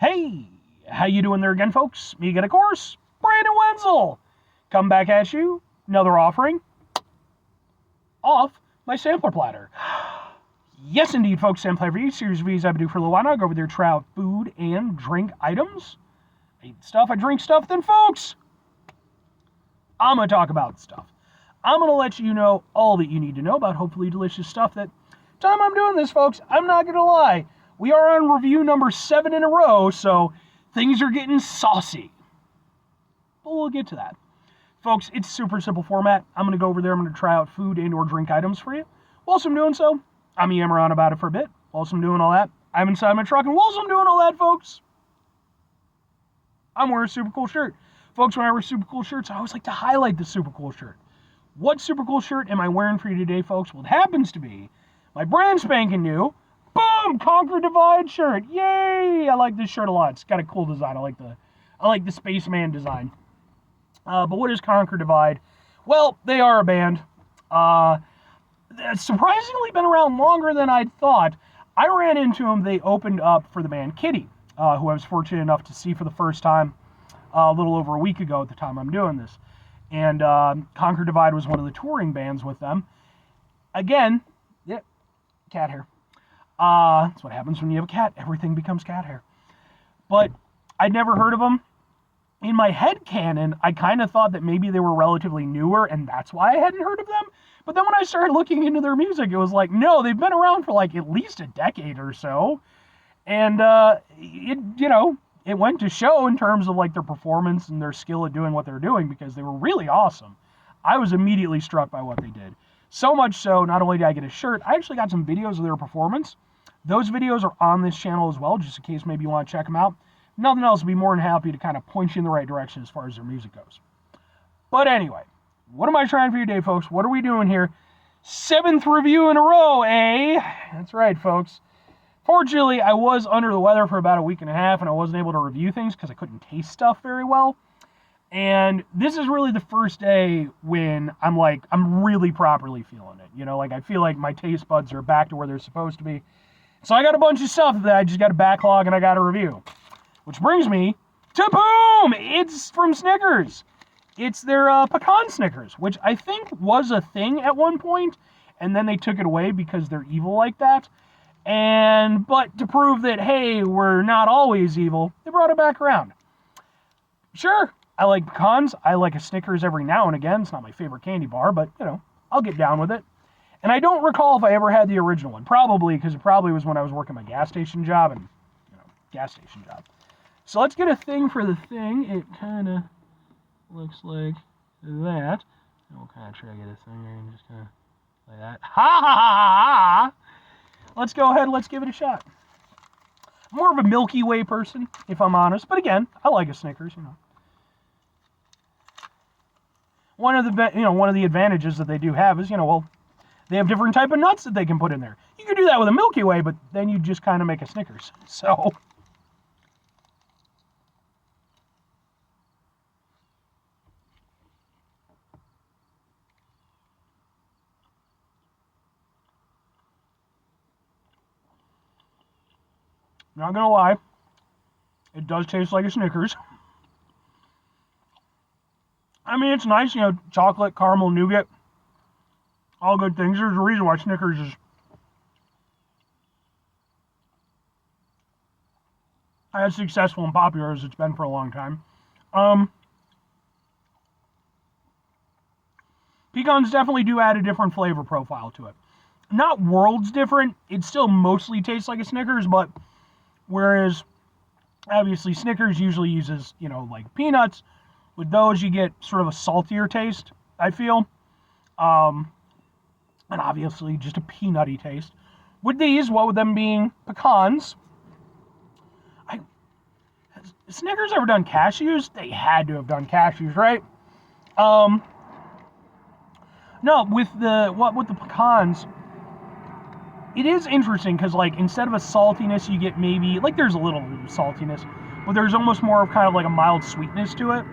Hey, how you doing there again, folks? Me again, of course, Brandon Wenzel. Come back at you, another offering off my sampler platter. Yes, indeed, folks, sampler review series of videos I've been doing for a little while now. I go over there, try out food and drink items. I eat stuff, I drink stuff, then, folks, I'm going to talk about stuff. I'm going to let you know all that you need to know about hopefully delicious stuff. That time I'm doing this, folks, I'm not going to lie. We are on review number 7 in a row, so things are getting saucy. But we'll get to that. Folks, it's super simple format. I'm going to go over there. I'm going to try out food and or drink items for you. Whilst I'm doing so, I'm yammering on about it for a bit. Whilst I'm doing all that, I'm inside my truck. And whilst I'm doing all that, folks, I'm wearing a super cool shirt. Folks, when I wear super cool shirts, I always like to highlight the super cool shirt. What super cool shirt am I wearing for you today, folks? Well, it happens to be my brand spanking new boom, Conquer Divide shirt. Yay! I like this shirt a lot. It's got a cool design. I like the spaceman design. But what is Conquer Divide? Well, they are a band. It's surprisingly been around longer than I'd thought. I ran into them. They opened up for the band Kitty, who I was fortunate enough to see for the first time a little over a week ago at the time I'm doing this. And Conquer Divide was one of the touring bands with them. Again, yeah, cat hair. That's what happens when you have a cat. Everything becomes cat hair. But I'd never heard of them. In my head canon, I kind of thought that maybe they were relatively newer, and that's why I hadn't heard of them. But then when I started looking into their music, it was like, no, they've been around for like at least a decade or so. And it went to show in terms of like their performance and their skill at doing what they're doing, because they were really awesome. I was immediately struck by what they did. So much so, not only did I get a shirt, I actually got some videos of their performance. Those videos are on this channel as well, just in case maybe you want to check them out. Nothing else, I'd be more than happy to kind of point you in the right direction as far as their music goes. But anyway, what am I trying for you today, folks? What are we doing here? 7th review in a row, eh? That's right, folks. Fortunately, I was under the weather for about a week and a half, and I wasn't able to review things because I couldn't taste stuff very well. And this is really the first day when I'm really properly feeling it. You know, like I feel like my taste buds are back to where they're supposed to be. So I got a bunch of stuff that I just got to backlog and I got to review. Which brings me to boom! It's from Snickers. It's their pecan Snickers, which I think was a thing at one point, and then they took it away because they're evil like that. But to prove that, hey, we're not always evil, they brought it back around. Sure, I like pecans. I like a Snickers every now and again. It's not my favorite candy bar, but, you know, I'll get down with it. And I don't recall if I ever had the original one. Probably, because it probably was when I was working my gas station job, and, gas station job. So let's get a thing for the thing. It kind of looks like that. And we'll kind of try to get a thing here and just kind of like that. Ha ha ha ha! Let's go ahead and let's give it a shot. I'm more of a Milky Way person, if I'm honest. But again, I like a Snickers, One of the advantages that they do have is, they have different type of nuts that they can put in there. You could do that with a Milky Way, but then you just kind of make a Snickers. So not gonna lie, it does taste like a Snickers. I mean, it's nice, chocolate, caramel, nougat, all good things. There's a reason why Snickers is as successful and popular as it's been for a long time. Pecans definitely do add a different flavor profile to it. Not worlds different. It still mostly tastes like a Snickers, but whereas obviously Snickers usually uses, like peanuts, with those you get sort of a saltier taste, I feel. And obviously just a peanutty taste. With these, what with them being pecans, has Snickers ever done cashews? They had to have done cashews, right? No, with the pecans, it is interesting because, like, instead of a saltiness, you get maybe, like, there's a little saltiness, but there's almost more of kind of like a mild sweetness to it.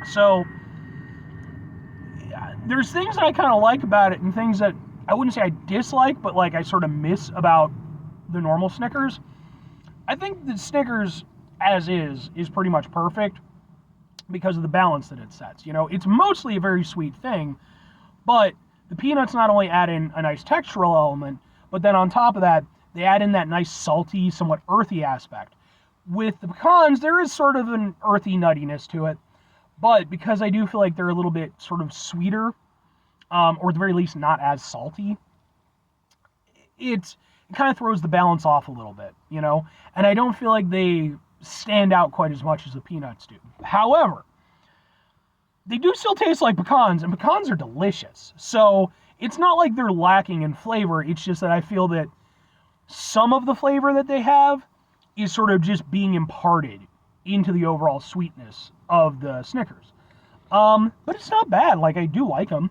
So there's things that I kind of like about it and things that I wouldn't say I dislike, but like I sort of miss about the normal Snickers. I think the Snickers, as is pretty much perfect because of the balance that it sets. You know, it's mostly a very sweet thing, but the peanuts not only add in a nice textural element, but then on top of that, they add in that nice salty, somewhat earthy aspect. With the pecans, there is sort of an earthy nuttiness to it, but because I do feel like they're a little bit sort of sweeter, or at the very least not as salty, it kind of throws the balance off a little bit, you know? And I don't feel like they stand out quite as much as the peanuts do. However, they do still taste like pecans, and pecans are delicious. So it's not like they're lacking in flavor, it's just that I feel that some of the flavor that they have is sort of just being imparted into the overall sweetness of the Snickers. But it's not bad, like I do like them.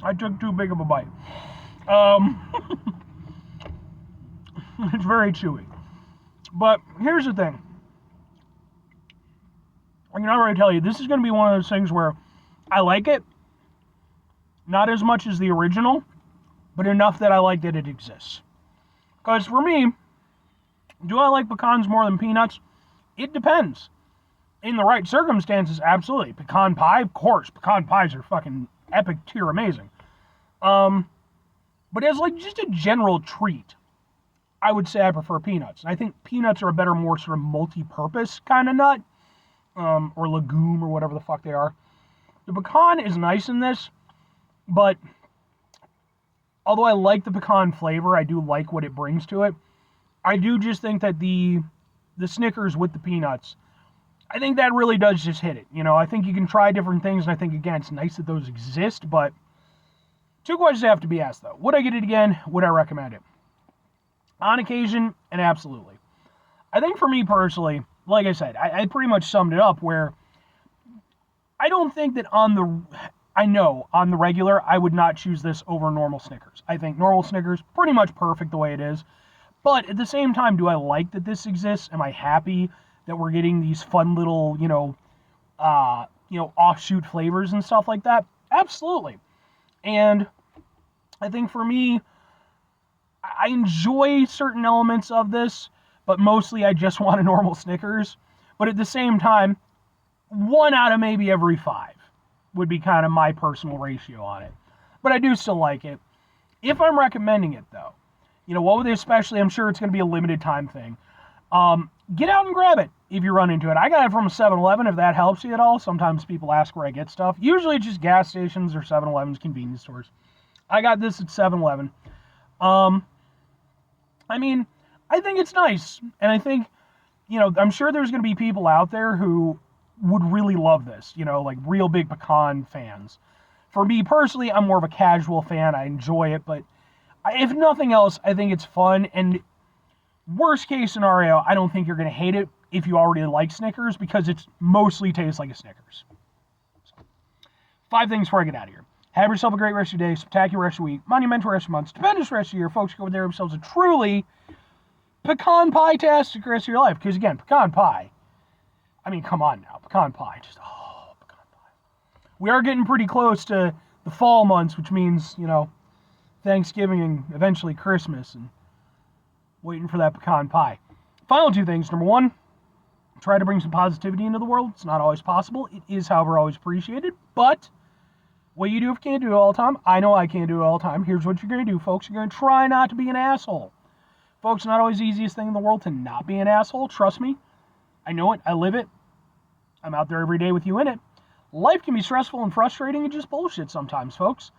I took too big of a bite. It's very chewy. But here's the thing. I can already tell you, this is going to be one of those things where I like it, not as much as the original, but enough that I like that it exists. Because for me, do I like pecans more than peanuts? It depends. In the right circumstances, absolutely. Pecan pie, of course. Pecan pies are fucking epic tier amazing. But as like just a general treat, I would say I prefer peanuts. I think peanuts are a better, more sort of multi-purpose kind of nut, or legume, or whatever the fuck they are. The pecan is nice in this, but although I like the pecan flavor, I do like what it brings to it. I do just think that the Snickers with the peanuts, I think that really does just hit it. You know, I think you can try different things, and I think, again, it's nice that those exist, but two questions have to be asked, though. Would I get it again? Would I recommend it? On occasion, and absolutely. I think for me personally, like I said, I pretty much summed it up where I don't think that on the regular, I would not choose this over normal Snickers. I think normal Snickers, pretty much perfect the way it is. But at the same time, do I like that this exists? Am I happy that we're getting these fun little, offshoot flavors and stuff like that? Absolutely. And I think for me, I enjoy certain elements of this, but mostly I just want a normal Snickers. But at the same time, 1 out of maybe every 5 would be kind of my personal ratio on it. But I do still like it. If I'm recommending it, though, you know, what would they especially, I'm sure it's going to be a limited time thing. Get out and grab it if you run into it. I got it from a 7-Eleven, if that helps you at all. Sometimes people ask where I get stuff. Usually it's just gas stations or 7-Elevens, convenience stores. I got this at 7-Eleven. I mean, I think it's nice. And I think, you know, I'm sure there's going to be people out there who would really love this, you know, like real big pecan fans. For me personally, I'm more of a casual fan. I enjoy it, but if nothing else, I think it's fun. And worst case scenario, I don't think you're going to hate it if you already like Snickers, because it mostly tastes like a Snickers. So, 5 things before I get out of here. Have yourself a great rest of your day, spectacular rest of your week, monumental rest of your month, stupendous rest of your year. Folks, go over there themselves a truly pecan pie-tastic rest of your life. Because again, pecan pie, I mean, come on now. Pecan pie, pecan pie. We are getting pretty close to the fall months, which means, you know, Thanksgiving and eventually Christmas, and waiting for that pecan pie. Final 2 things. Number 1, try to bring some positivity into the world. It's not always possible. It is, however, always appreciated. But what you do if you can't do it all the time, I know I can't do it all the time. Here's what you're going to do, folks. You're going to try not to be an asshole. Folks, not always the easiest thing in the world to not be an asshole. Trust me. I know it. I live it. I'm out there every day with you in it. Life can be stressful and frustrating and just bullshit sometimes, folks.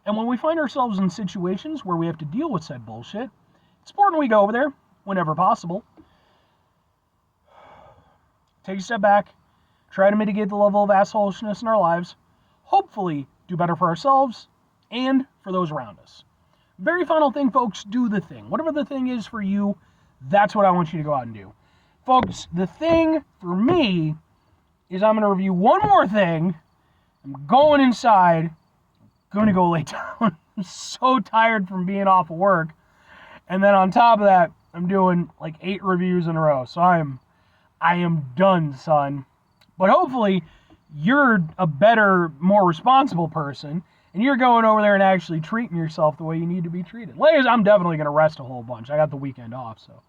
And when we find ourselves in situations where we have to deal with said bullshit, it's important we go over there whenever possible. Take a step back. Try to mitigate the level of assholishness in our lives. Hopefully do better for ourselves and for those around us. Very final thing, folks, do the thing. Whatever the thing is for you, that's what I want you to go out and do. Folks, the thing for me is I'm going to review one more thing. I'm going inside. Going to go lay down. I'm so tired from being off of work. And then on top of that, I'm doing like 8 reviews in a row. So I am done, son. But hopefully you're a better, more responsible person, and you're going over there and actually treating yourself the way you need to be treated. Ladies, I'm definitely going to rest a whole bunch. I got the weekend off, so.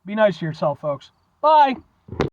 Be nice to yourself, folks. Bye.